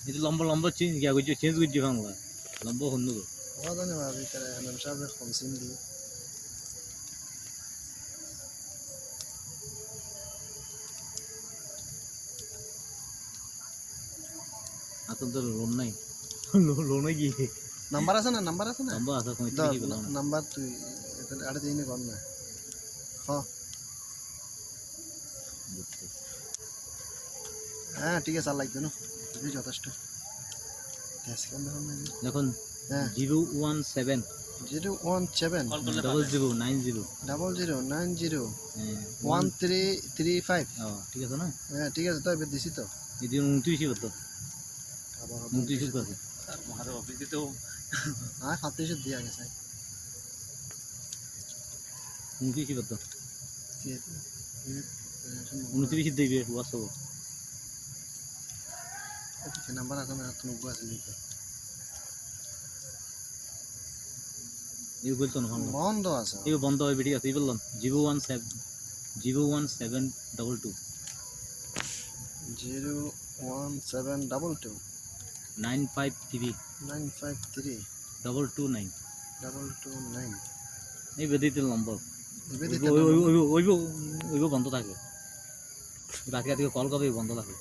itu lomba lomba change ya gue change gue juga nggak lomba hundu tuh هذا أنا ما أبيك أنا مش عارف 50 دي atau tuh loan naik loan lagi number আছে না lomba asal kau itu দাও juga loan number তুই এটা আরে দিনে কর না হ্যাঁ হ্যাঁ ঠিক আছে আর লাগবে না এই যথেষ্ট গ্যাস কেন দেখুন না দেখুন হ্যাঁ 017 017 0090 0090 1335 ঠিক আছে না হ্যাঁ ঠিক আছে তো এবার দিছি তো itu 29 betul আবার 29 betul মহাদেব অফিসে তো হ্যাঁ 37 দিয়া গেছে 29 betul ঠিক আছে 29 দেবে WhatsApp ওকে নাম্বার আছে না তুমি আছে লিখে এই বলতো না বন্ধ আছে এই বন্ধ হয় ভিডিও আছে এই বললাম 017 01722 01722 953 953 229 229 এই বেদিতে নম্বর এবে দিতে ওইব বন্ধ থাকে বাকি আজকে কল করবে বন্ধ থাকে